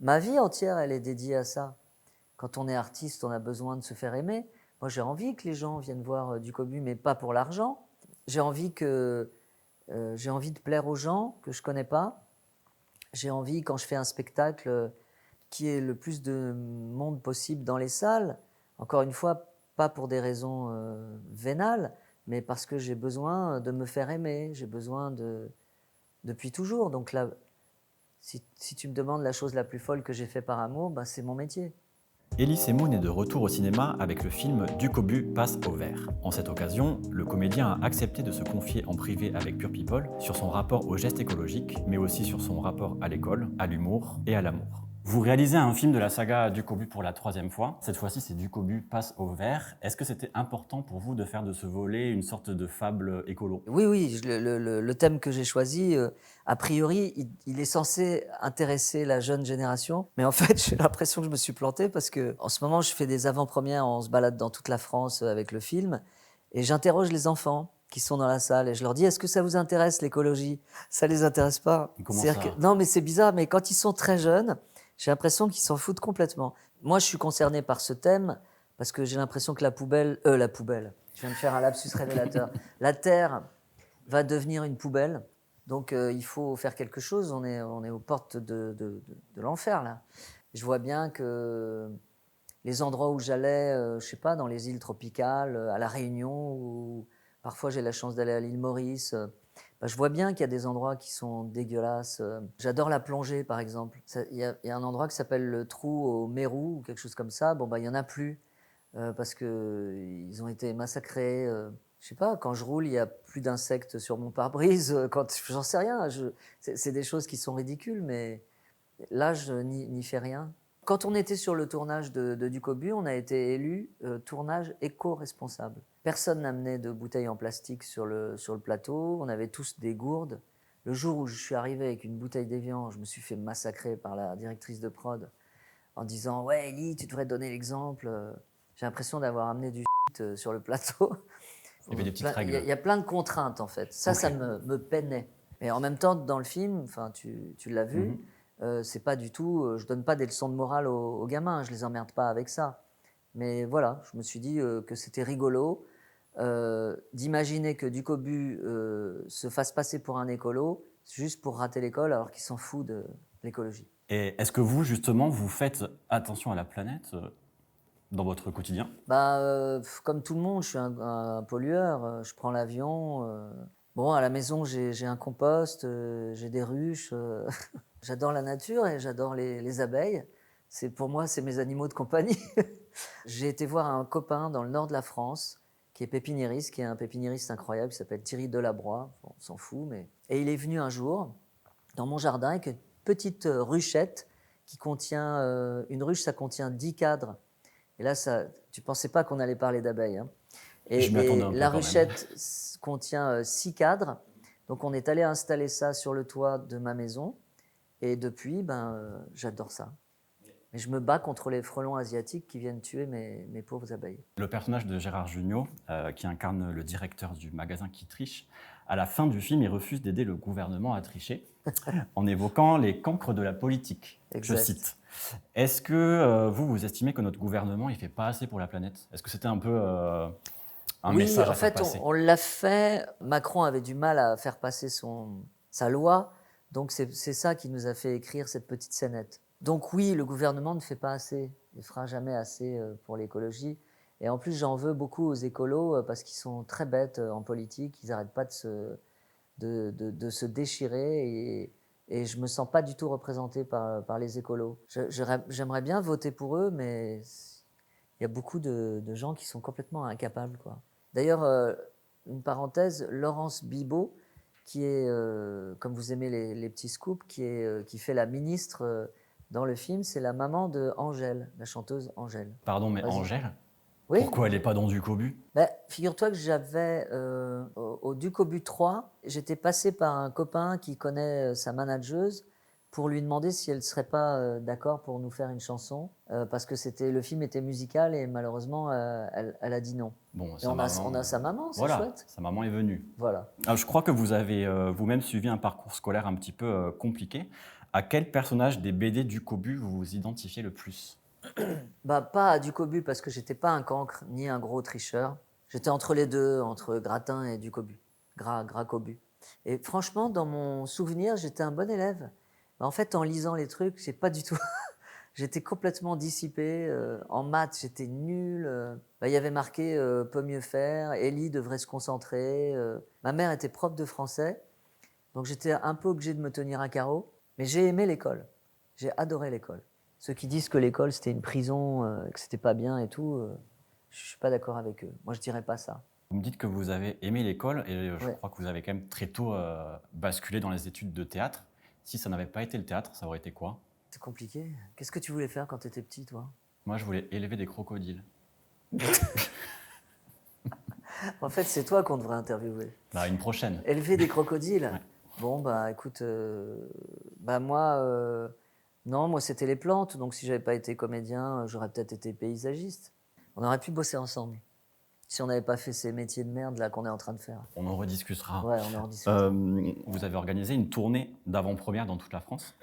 Ma vie entière, elle est dédiée à ça. Quand on est artiste, on a besoin de se faire aimer. Moi, j'ai envie que les gens viennent voir Ducobu, mais pas pour l'argent. J'ai envie j'ai envie de plaire aux gens que je connais pas. J'ai envie, quand je fais un spectacle, qu'il y ait le plus de monde possible dans les salles. Encore une fois, pas pour des raisons vénales, mais parce que j'ai besoin de me faire aimer. J'ai besoin depuis toujours. Donc là, si tu me demandes la chose la plus folle que j'ai fait par amour, bah, c'est mon métier. Elie Moon est de retour au cinéma avec le film Ducobu passe au vert. En cette occasion, le comédien a accepté de se confier en privé avec Pure People sur son rapport au geste écologique, mais aussi sur son rapport à l'école, à l'humour et à l'amour. Vous réalisez un film de la saga Ducobu pour la 3e fois. Cette fois-ci, c'est Ducobu passe au vert. Est-ce que c'était important pour vous de faire de ce volet une sorte de fable écolo? Oui, oui, le thème que j'ai choisi, a priori, il est censé intéresser la jeune génération. Mais en fait, j'ai l'impression que je me suis planté parce que en ce moment, je fais des avant-premières, on se balade dans toute la France avec le film. Et j'interroge les enfants qui sont dans la salle et je leur dis: est-ce que ça vous intéresse l'écologie? Ça les intéresse pas. Comment ça? Non, mais c'est bizarre, mais quand ils sont très jeunes, j'ai l'impression qu'ils s'en foutent complètement. Moi, je suis concerné par ce thème parce que j'ai l'impression que la poubelle, je viens de faire un lapsus révélateur. La Terre va devenir une poubelle, donc il faut faire quelque chose. On est aux portes de l'enfer, là. Je vois bien que les endroits où j'allais, je sais pas, dans les îles tropicales, à La Réunion, ou parfois j'ai la chance d'aller à l'île Maurice, bah, je vois bien qu'il y a des endroits qui sont dégueulasses. J'adore la plongée, par exemple. Il y a un endroit qui s'appelle le Trou au Mérou, ou quelque chose comme ça. Bon, bah, il n'y en a plus, parce qu'ils ont été massacrés. Je sais pas, quand je roule, il y a plus d'insectes sur mon pare-brise. J'en sais rien. C'est des choses qui sont ridicules, mais là, je n'y fais rien. Quand on était sur le tournage de Ducobu, on a été élu tournage éco-responsable. Personne n'amenait de bouteilles en plastique sur le plateau. On avait tous des gourdes. Le jour où je suis arrivé avec une bouteille d'Évian, je me suis fait massacrer par la directrice de prod en disant: ouais, Elie, tu devrais donner l'exemple. J'ai l'impression d'avoir amené du shit sur le plateau. Il y avait des petites Il règles. y a plein de contraintes, en fait. Ça Ok. me peinait. Mais en même temps, dans le film, enfin, tu l'as vu, Mhm. c'est pas du tout. Je donne pas des leçons de morale aux gamins. Je les emmerde pas avec ça. Mais voilà, je me suis dit que c'était rigolo d'imaginer que Ducobu se fasse passer pour un écolo juste pour rater l'école alors qu'il s'en fout de l'écologie. Et est-ce que vous, justement, vous faites attention à la planète dans votre quotidien? Bah, comme tout le monde, je suis un pollueur. Je prends l'avion. Bon, à la maison, j'ai un compost, j'ai des ruches. J'adore la nature et j'adore les abeilles. Pour moi, c'est mes animaux de compagnie. J'ai été voir un copain dans le nord de la France qui est pépiniériste, qui est un pépiniériste incroyable, qui s'appelle Thierry Delabroix. Bon, on s'en fout, mais... Et il est venu un jour dans mon jardin avec une petite ruchette qui contient... une ruche, ça contient 10 cadres. Et là, tu ne pensais pas qu'on allait parler d'abeilles, hein. Je m'y attendais Et un peu la quand même. ruchette contient 6 cadres. Donc on est allé installer ça sur le toit de ma maison. Et depuis, j'adore ça. Mais je me bats contre les frelons asiatiques qui viennent tuer mes pauvres abeilles. Le personnage de Gérard Jugnot, qui incarne le directeur du magasin qui triche, à la fin du film, il refuse d'aider le gouvernement à tricher en évoquant les cancres de la politique. Je Exact. cite. Est-ce que vous estimez que notre gouvernement ne fait pas assez pour la planète? Est-ce que c'était un peu un Oui, message en à faire fait, passer? on l'a fait. Macron avait du mal à faire passer sa loi. Donc c'est ça qui nous a fait écrire cette petite scénette. Donc oui, le gouvernement ne fait pas assez. Il ne fera jamais assez pour l'écologie. Et en plus, j'en veux beaucoup aux écolos parce qu'ils sont très bêtes en politique. Ils n'arrêtent pas de se déchirer et je ne me sens pas du tout représenté par les écolos. J'aimerais bien voter pour eux, mais il y a beaucoup de gens qui sont complètement incapables, quoi. D'ailleurs, une parenthèse, Laurence Bibot, qui est, comme vous aimez les petits scoops, qui fait la ministre dans le film, c'est la maman de Angèle, la chanteuse Angèle. Pardon, mais Vas-y. Angèle, Oui, pourquoi elle n'est pas dans du cobu? ben, figure-toi que j'avais, au Ducobu 3, j'étais passé par un copain qui connaît sa manageuse pour lui demander si elle ne serait pas d'accord pour nous faire une chanson, parce que le film était musical et malheureusement, elle a dit non. Bon, Et sa on a maman, sa maman, c'est voilà, chouette. sa maman est venue. Voilà. Alors, je crois que vous avez vous-même suivi un parcours scolaire un petit peu compliqué. À quel personnage des BD du Cobu vous vous identifiez le plus? Bah, pas à Ducobu parce que j'étais pas un cancre ni un gros tricheur. J'étais entre les deux, entre Gratin et Ducobu. Gras Cobu. Et franchement, dans mon souvenir, j'étais un bon élève. Bah, en fait, en lisant les trucs, j'ai pas du tout. J'étais complètement dissipé. En maths, j'étais nul. Bah, il y avait marqué peut mieux faire. Ellie devrait se concentrer. Ma mère était prof de français, donc j'étais un peu obligé de me tenir à carreau. Mais j'ai aimé l'école. J'ai adoré l'école. Ceux qui disent que l'école c'était une prison, que c'était pas bien et tout, je suis pas d'accord avec eux. Moi, je dirais pas ça. Vous me dites que vous avez aimé l'école et je Ouais. crois que vous avez quand même très tôt basculé dans les études de théâtre. Si ça n'avait pas été le théâtre, ça aurait été quoi? C'est compliqué. Qu'est-ce que tu voulais faire quand tu étais petit, toi? Moi, je voulais élever des crocodiles. En fait, c'est toi qu'on devrait interviewer. Bah, une prochaine. Élever des crocodiles. Ouais. Bon, bah écoute, bah moi, non, moi c'était les plantes. Donc si j'avais pas été comédien, j'aurais peut-être été paysagiste. On aurait pu bosser ensemble. Si on n'avait pas fait ces métiers de merde là qu'on est en train de faire. On en rediscutera. Ouais, on en rediscutera. Vous avez organisé une tournée d'avant-première dans toute la France.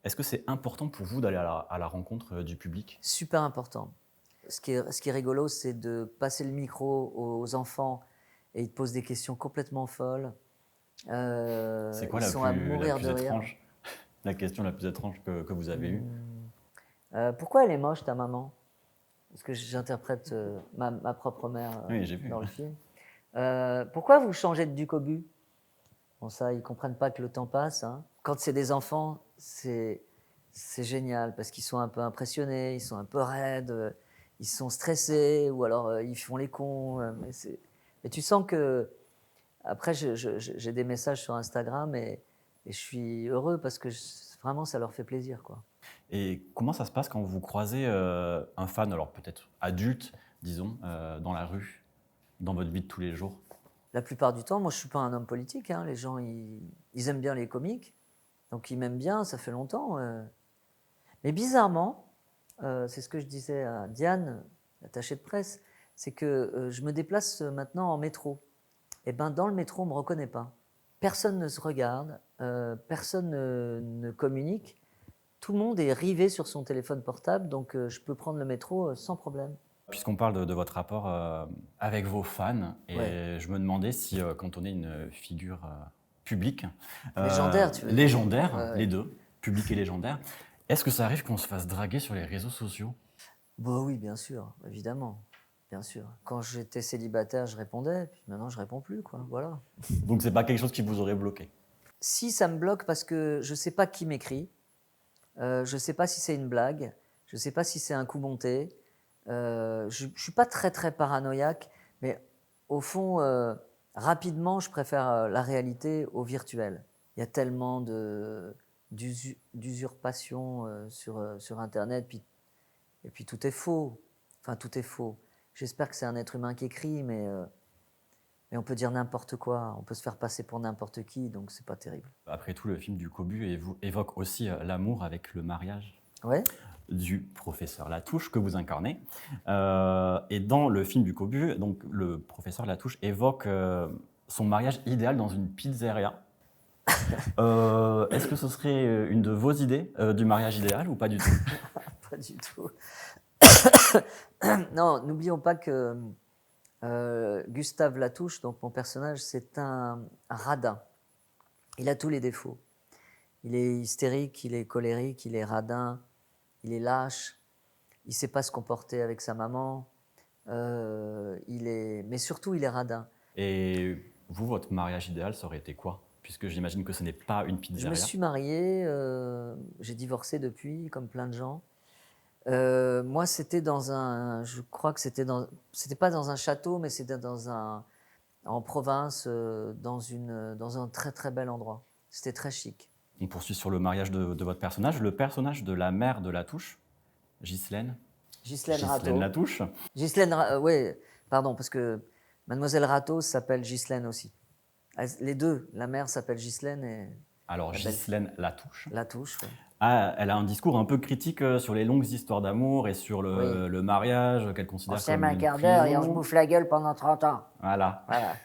Est-ce que c'est important pour vous d'aller à la rencontre du public? Super important. Ce qui est rigolo, c'est de passer le micro aux enfants et ils te posent des questions complètement folles. C'est quoi ils sont à la mourir plus de rire. étrange, la question la plus étrange que vous avez eue? Pourquoi elle est moche, ta maman? Parce que j'interprète ma propre mère Oui, j'ai vu. dans le film. Pourquoi vous changez de Ducobu? Bon, ça, ils comprennent pas que le temps passe. Hein. Quand c'est des enfants, c'est génial parce qu'ils sont un peu impressionnés, ils sont un peu raides, ils sont stressés ou alors ils font les cons. Mais tu sens que après, j'ai des messages sur Instagram et je suis heureux parce que vraiment, ça leur fait plaisir, quoi. Et comment ça se passe quand vous croisez un fan, alors peut-être adulte, disons, dans la rue, dans votre vie de tous les jours? La plupart du temps, moi, je suis pas un homme politique. Hein. Les gens, ils aiment bien les comiques, donc ils m'aiment bien. Ça fait longtemps. Mais bizarrement, c'est ce que je disais à Diane, l'attachée de presse, c'est que je me déplace maintenant en métro. Et ben, dans le métro, on me reconnaît pas. Personne ne se regarde, personne ne communique. Tout le monde est rivé sur son téléphone portable, donc je peux prendre le métro sans problème. Puisqu'on parle de votre rapport avec vos fans, et Ouais. je me demandais si, quand on est une figure publique, Légendaire, tu veux dire. légendaire, Ouais, ouais. les deux, public et légendaire, est-ce que ça arrive qu'on se fasse draguer sur les réseaux sociaux? Bah oui, bien sûr, évidemment, bien sûr. Quand j'étais célibataire, je répondais, puis maintenant je réponds plus, quoi. Voilà. Donc c'est pas quelque chose qui vous aurait bloqué? Si ça me bloque parce que je sais pas qui m'écrit, je sais pas si c'est une blague, je sais pas si c'est un coup monté. Je suis pas très très paranoïaque, mais au fond, rapidement, je préfère la réalité au virtuel. Il y a tellement d'usurpation sur Internet, et puis tout est faux. Enfin, tout est faux. J'espère que c'est un être humain qui écrit, mais on peut dire n'importe quoi. On peut se faire passer pour n'importe qui, donc c'est pas terrible. Après tout, le film du Cobu évoque aussi l'amour avec le mariage Ouais. du professeur Latouche que vous incarnez. Et dans le film du Cobu, donc, le professeur Latouche évoque son mariage idéal dans une pizzeria. Est-ce que ce serait une de vos idées du mariage idéal ou pas du tout? Pas du tout. Non, n'oublions pas que Gustave Latouche, donc mon personnage, c'est un radin. Il a tous les défauts. Il est hystérique, il est colérique, il est radin, il est lâche, il ne sait pas se comporter avec sa maman, mais surtout il est radin. Et vous, votre mariage idéal, ça aurait été quoi? Puisque j'imagine que ce n'est pas une Je pizzeria. me suis marié, j'ai divorcé depuis, comme plein de gens. Moi, c'était je crois que c'était pas dans un château, mais c'était en province, dans un très très bel endroit. C'était très chic. On poursuit sur le mariage de votre personnage. Le personnage de la mère de Latouche, Ghislaine Ghislaine Rateau. Latouche. Ghislaine, oui, pardon, parce que Mademoiselle Rateau s'appelle Ghislaine aussi. Les deux, la mère s'appelle Ghislaine et Alors, Ghislaine Latouche. Latouche. Ouais. Ah, elle a un discours un peu critique sur les longues histoires d'amour et sur le mariage qu'elle considère comme un une quart d'heure et on se prison. bouffe la gueule pendant 30 ans. Voilà. Voilà.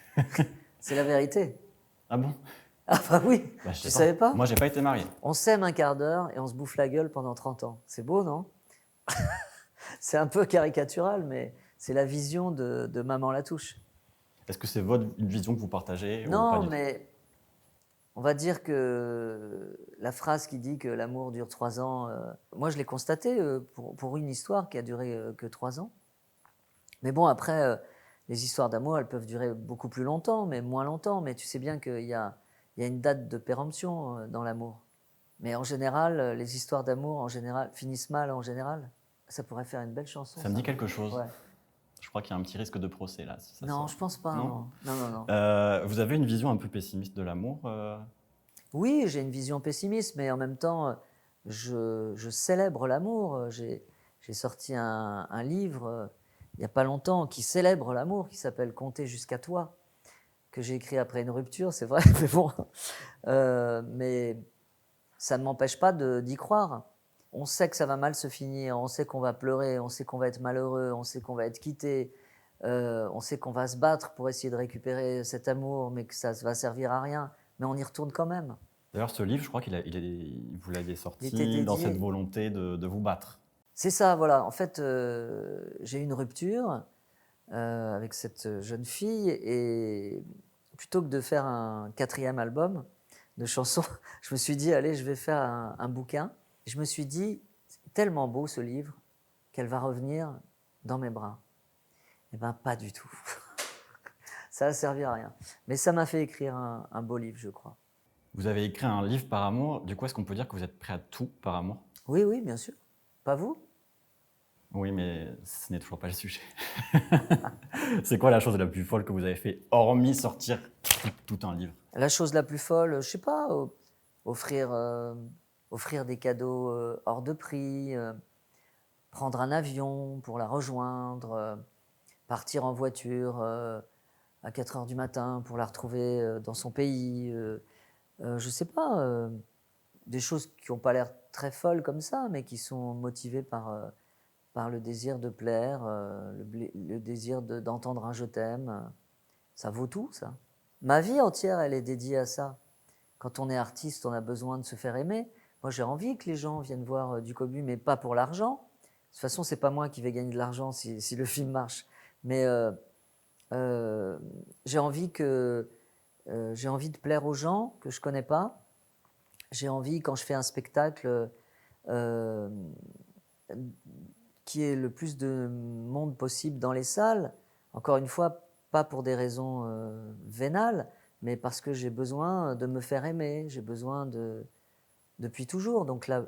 C'est la vérité. Ah bon? Ah bah oui, Bah, je tu sais savais pas? Moi, j'ai pas été marié. On s'aime un quart d'heure et on se bouffe la gueule pendant 30 ans. C'est beau, non? C'est un peu caricatural, mais c'est la vision de Maman Latouche. Est-ce que c'est une vision que vous partagez ou pas Non, du tout? mais on va dire que la phrase qui dit que l'amour dure 3 ans, moi je l'ai constaté pour une histoire qui a duré que 3 ans. Mais bon, après, les histoires d'amour, elles peuvent durer beaucoup plus longtemps, mais moins longtemps. Mais tu sais bien qu'il y a une date de péremption dans l'amour. Mais en général, les histoires d'amour, en général, finissent mal en général. Ça pourrait faire une belle chanson, Ça ça. me dit quelque chose. Ouais. Je crois qu'il y a un petit risque de procès là, si ça Non, sort. je pense pas, Non? non. Non, non, non. Vous avez une vision un peu pessimiste de l'amour Oui, j'ai une vision pessimiste, mais en même temps, je célèbre l'amour. J'ai sorti un livre il n'y a pas longtemps qui célèbre l'amour, qui s'appelle Compter jusqu'à toi, que j'ai écrit après une rupture, c'est vrai, mais bon. Mais ça ne m'empêche pas d'y croire. On sait que ça va mal se finir, on sait qu'on va pleurer, on sait qu'on va être malheureux, on sait qu'on va être quitté, on sait qu'on va se battre pour essayer de récupérer cet amour, mais que ça ne va servir à rien. Mais on y retourne quand même. D'ailleurs, ce livre, je crois vous l'aviez Il était sorti dans cette dédié. volonté de vous battre. C'est ça, voilà. En fait, j'ai eu une rupture avec cette jeune fille et plutôt que de faire un 4e album de chansons, je me suis dit, allez, je vais faire un bouquin. Je me suis dit, c'est tellement beau ce livre qu'elle va revenir dans mes bras. Eh bien, pas du tout. Ça n'a servi à rien. Mais ça m'a fait écrire un beau livre, je crois. Vous avez écrit un livre par amour. Du coup, est-ce qu'on peut dire que vous êtes prêt à tout par amour? Oui, oui, bien sûr. Pas vous? Oui, mais ce n'est toujours pas le sujet. C'est quoi la chose la plus folle que vous avez fait, hormis sortir tout un livre? La chose la plus folle, je sais pas, offrir, offrir des cadeaux hors de prix, prendre un avion pour la rejoindre, partir en voiture à 4 heures du matin pour la retrouver dans son pays. Je sais pas, des choses qui n'ont pas l'air très folles comme ça, mais qui sont motivées par le désir de plaire, le désir d'entendre un je t'aime. Ça vaut tout, ça. Ma vie entière, elle est dédiée à ça. Quand on est artiste, on a besoin de se faire aimer. Moi, j'ai envie que les gens viennent voir du Cobu, mais pas pour l'argent. De toute façon, c'est pas moi qui vais gagner de l'argent si le film marche. Mais j'ai envie de plaire aux gens que je connais pas. J'ai envie, quand je fais un spectacle, euh, qu'il y ait le plus de monde possible dans les salles. Encore une fois, pas pour des raisons vénales, mais parce que j'ai besoin de me faire aimer. J'ai besoin depuis toujours. Donc là,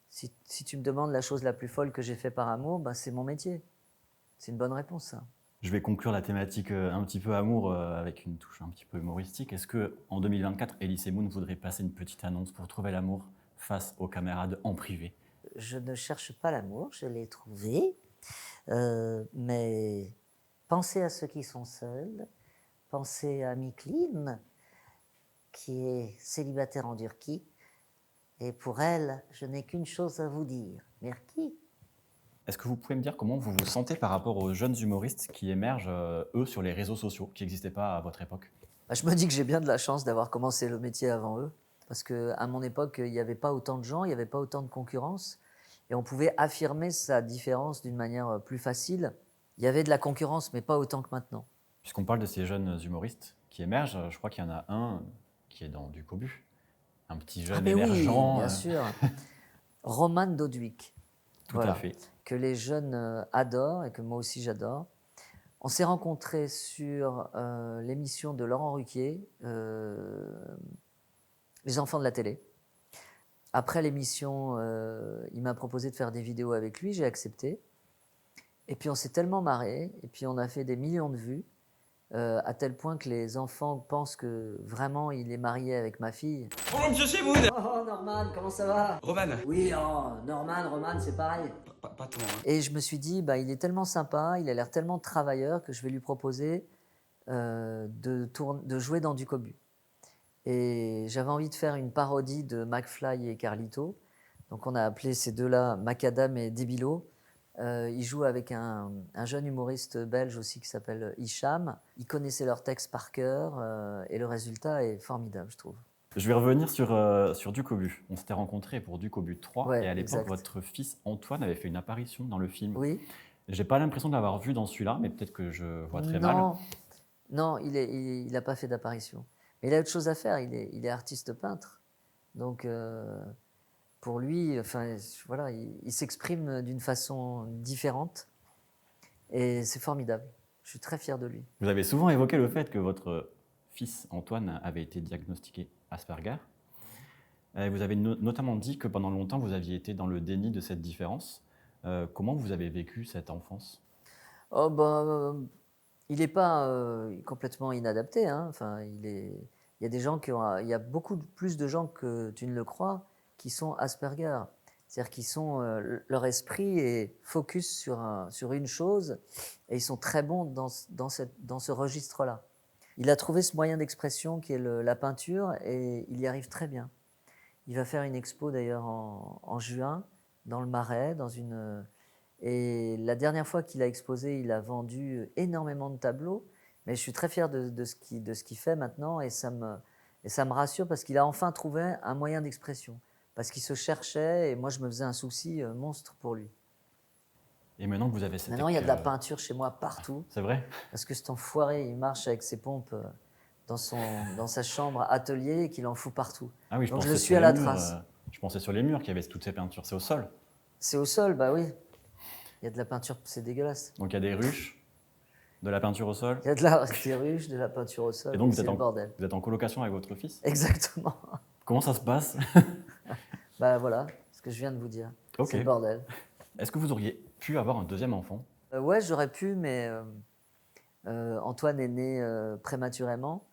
si tu me demandes la chose la plus folle que j'ai fait par amour, ben c'est mon métier. C'est une bonne réponse, ça. Je vais conclure la thématique un petit peu amour avec une touche un petit peu humoristique. Est-ce que en 2024, Elise Moon voudrait passer une petite annonce pour trouver l'amour face aux caméras En Privé? Je ne cherche pas l'amour, je l'ai trouvé. Mais pensez à ceux qui sont seuls. Pensez à Miklin, qui est célibataire en Turquie. Et pour elle, je n'ai qu'une chose à vous dire. Merci. Est-ce que vous pouvez me dire comment vous vous sentez par rapport aux jeunes humoristes qui émergent, eux, sur les réseaux sociaux, qui n'existaient pas à votre époque? Bah, je me dis que j'ai bien de la chance d'avoir commencé le métier avant eux. Parce qu'à mon époque, il n'y avait pas autant de gens, il n'y avait pas autant de concurrence. Et on pouvait affirmer sa différence d'une manière plus facile. Il y avait de la concurrence, mais pas autant que maintenant. Puisqu'on parle de ces jeunes humoristes qui émergent, je crois qu'il y en a un qui est dans du Cobu. Un petit Ah jeune mais oui, émergent. bien sûr. Roman Dodwick. Tout à fait. Que les jeunes adorent et que moi aussi j'adore. On s'est rencontrés sur l'émission de Laurent Ruquier, Les enfants de la télé. Après l'émission, il m'a proposé de faire des vidéos avec lui, j'ai accepté. Et puis on s'est tellement marré, et puis on a fait des millions de vues, à tel point que les enfants pensent que vraiment il est marié avec ma fille. Bonjour monsieur Seawood. Oh Norman, comment ça va? Roman. Oui, oh, Norman, Roman, c'est pareil. Pas toi. Hein. Et je me suis dit, bah, il est tellement sympa, il a l'air tellement travailleur que je vais lui proposer de jouer dans du Cobu. Et j'avais envie de faire une parodie de McFly et Carlito. Donc on a appelé ces deux-là Macadam et Débilo. Il joue avec un jeune humoriste belge aussi qui s'appelle Hicham. Ils connaissaient leur texte par cœur et le résultat est formidable, je trouve. Je vais revenir sur Duc au but. On s'était rencontrés pour Duc au but 3 Ouais, et à l'époque, exact. votre fils Antoine avait fait une apparition dans le film. Oui. J'ai pas l'impression de l'avoir vu dans celui-là, mais peut-être que je vois très mal. Non, il n'a pas fait d'apparition. Mais il a autre chose à faire, il est artiste peintre. Donc, pour lui, enfin, voilà, il s'exprime d'une façon différente et c'est formidable. Je suis très fier de lui. Vous avez souvent évoqué le fait que votre fils Antoine avait été diagnostiqué Asperger. Vous avez notamment dit que pendant longtemps, vous aviez été dans le déni de cette différence. Comment vous avez vécu cette enfance? Oh, il n'est pas complètement inadapté, hein. Enfin, il y a des gens il y a beaucoup plus de gens que tu ne le crois qui sont Asperger. C'est-à-dire qu'ils sont, leur esprit est focus sur une chose et ils sont très bons dans ce registre-là. Il a trouvé ce moyen d'expression qui est la peinture et il y arrive très bien. Il va faire une expo d'ailleurs en juin dans le Marais, et la dernière fois qu'il a exposé, il a vendu énormément de tableaux. Mais je suis très fier de ce qu'il fait maintenant et ça me rassure parce qu'il a enfin trouvé un moyen d'expression. Parce qu'il se cherchait et moi je me faisais un souci monstre pour lui. Et maintenant que vous avez cette... Maintenant il y a de la peinture chez moi partout. C'est vrai? Parce que cet enfoiré, il marche avec ses pompes dans sa chambre atelier et qu'il en fout partout. Ah oui, donc je le suis à la trace. Je pensais sur les murs qu'il y avait toutes ces peintures. C'est au sol? C'est au sol, bah oui. Il y a de la peinture, c'est dégueulasse. Donc il y a des ruches, de la peinture au sol? Il y a des ruches, de la peinture au sol, et donc c'est le bordel. Vous êtes en colocation avec votre fils? Exactement. Comment ça se passe? Bah voilà, ce que je viens de vous dire. Ok. C'est le bordel. Est-ce que vous auriez pu avoir un deuxième enfant? Ouais, j'aurais pu, mais Antoine est né prématurément.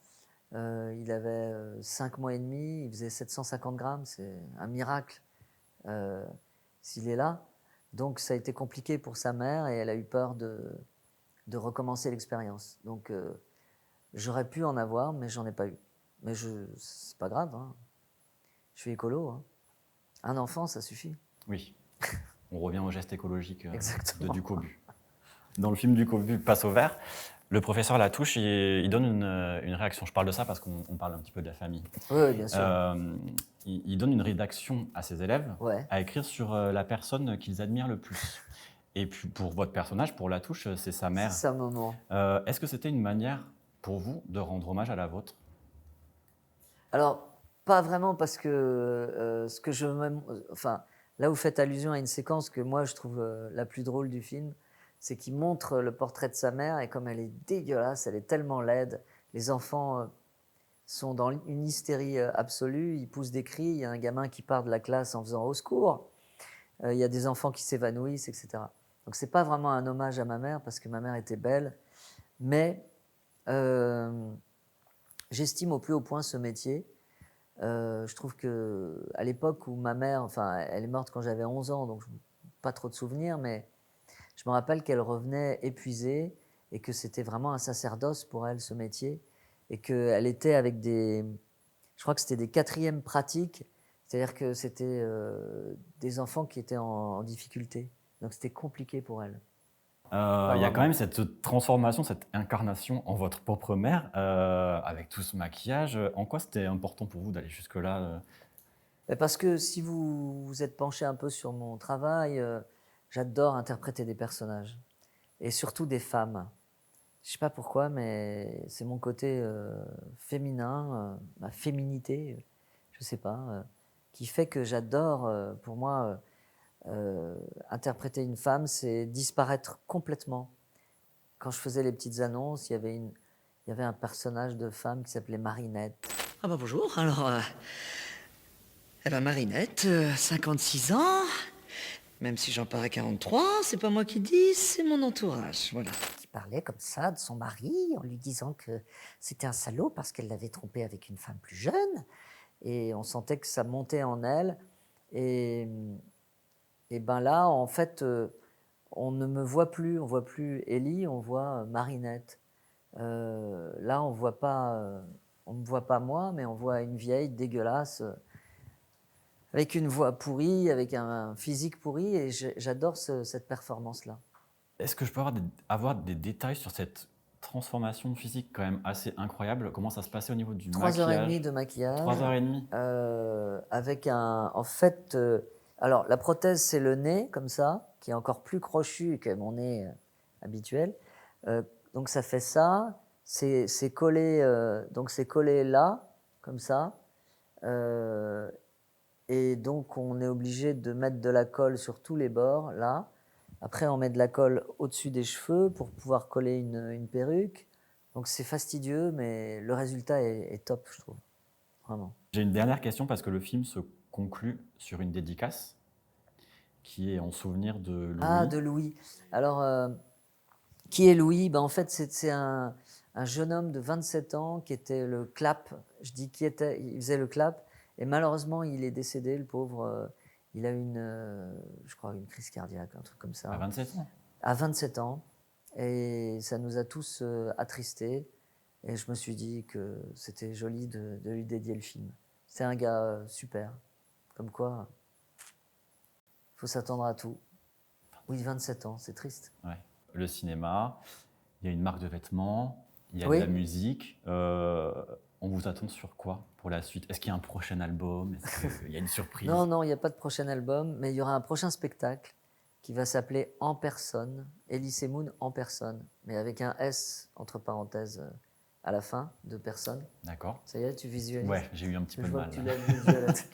Il avait 5 mois et demi, il faisait 750 grammes, c'est un miracle s'il est là. Donc ça a été compliqué pour sa mère et elle a eu peur de recommencer l'expérience. Donc j'aurais pu en avoir, mais j'en ai pas eu. Mais c'est pas grave, hein. Je suis écolo, hein. Un enfant, ça suffit. Oui. On revient au geste écologique Exactement. de Duc au but. Dans le film Duc au but passe au vert, le professeur Latouche, il donne une réaction. Je parle de ça parce qu'on parle un petit peu de la famille. Oui, bien sûr. Il donne une rédaction à ses élèves à écrire sur la personne qu'ils admirent le plus. Et puis pour votre personnage, pour Latouche, c'est sa mère. C'est sa maman. Est-ce que c'était une manière pour vous de rendre hommage à la vôtre? Alors, pas vraiment, parce que là vous faites allusion à une séquence que moi je trouve la plus drôle du film, c'est qu'il montre le portrait de sa mère et comme elle est dégueulasse, elle est tellement laide, les enfants sont dans une hystérie absolue, ils poussent des cris, il y a un gamin qui part de la classe en faisant « au secours », il y a des enfants qui s'évanouissent, etc. Donc c'est pas vraiment un hommage à ma mère parce que ma mère était belle, mais j'estime au plus haut point ce métier. Je trouve qu'à l'époque où ma mère, enfin elle est morte quand j'avais 11 ans, donc pas trop de souvenirs, mais je me rappelle qu'elle revenait épuisée et que c'était vraiment un sacerdoce pour elle ce métier et qu'elle était avec je crois que c'était des 4e pratiques, c'est-à-dire que c'était des enfants qui étaient en difficulté, donc c'était compliqué pour elle. Il y a quand même cette transformation, cette incarnation en votre propre mère, avec tout ce maquillage. En quoi c'était important pour vous d'aller jusque-là? Parce que si vous vous êtes penché un peu sur mon travail, j'adore interpréter des personnages, et surtout des femmes. Je ne sais pas pourquoi, mais c'est mon côté féminin, ma féminité, je ne sais pas, qui fait que j'adore, pour moi, interpréter une femme, c'est disparaître complètement. Quand je faisais les petites annonces, il y avait un personnage de femme qui s'appelait Marinette. Ah bah bonjour, alors... Marinette, 56 ans... Même si j'en parais 43, c'est pas moi qui dis, c'est mon entourage, voilà. Qui parlait comme ça de son mari, en lui disant que c'était un salaud parce qu'elle l'avait trompé avec une femme plus jeune. Et on sentait que ça montait en elle. Et ben là, en fait, on ne me voit plus Ellie, on voit Marinette. Là, on ne me voit pas moi, mais on voit une vieille dégueulasse. avec une voix pourrie, avec un physique pourri, et j'adore cette performance-là. Est-ce que je peux avoir des détails sur cette transformation physique quand même assez incroyable? Comment ça se passait au niveau du 3h30 maquillage? de maquillage. 3h30? Avec en fait, alors la prothèse c'est le nez comme ça, qui est encore plus crochu que mon nez habituel. Donc ça fait ça, c'est collé, donc c'est collé là, comme ça. Et donc on est obligé de mettre de la colle sur tous les bords là. Après on met de la colle au-dessus des cheveux pour pouvoir coller une perruque. Donc c'est fastidieux, mais le résultat est top, je trouve, vraiment. J'ai une dernière question parce que le film se conclut sur une dédicace qui est en souvenir de Louis. Ah, de Louis. Alors, qui est Louis? En fait, c'est un jeune homme de 27 ans qui était le clap. Je dis il faisait le clap. Et malheureusement, il est décédé, le pauvre. Il a eu je crois, une crise cardiaque, un truc comme ça. À 27 ans? À 27 ans. Et ça nous a tous attristés. Et je me suis dit que c'était joli de lui dédier le film. C'est un gars super. Comme quoi, il faut s'attendre à tout. Oui, 27 ans, c'est triste. Ouais. Le cinéma, il y a une marque de vêtements, il y a Oui. de la musique. On vous attend sur quoi pour la suite? Est-ce qu'il y a un prochain album? Est-ce qu'il y a une surprise? Non, il n'y a pas de prochain album, mais il y aura un prochain spectacle qui va s'appeler En personne, Elise Moon en personne, mais avec un S entre parenthèses à la fin de personne. D'accord. Ça y est, tu visualises? Ouais, j'ai eu un petit peu Je de vois mal. que tu l'as visualisé.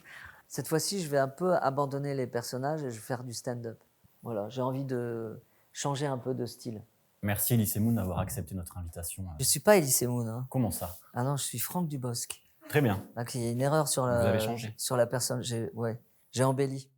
Cette fois-ci, je vais un peu abandonner les personnages et je vais faire du stand-up. Voilà, j'ai envie de changer un peu de style. Merci Elise Moon d'avoir accepté notre invitation. Je ne suis pas Elise Moon. Hein. Comment ça? Ah non, je suis Franck Dubosc. Très bien. Donc, il y a une erreur sur Vous avez changé. sur la personne. J'ai embelli.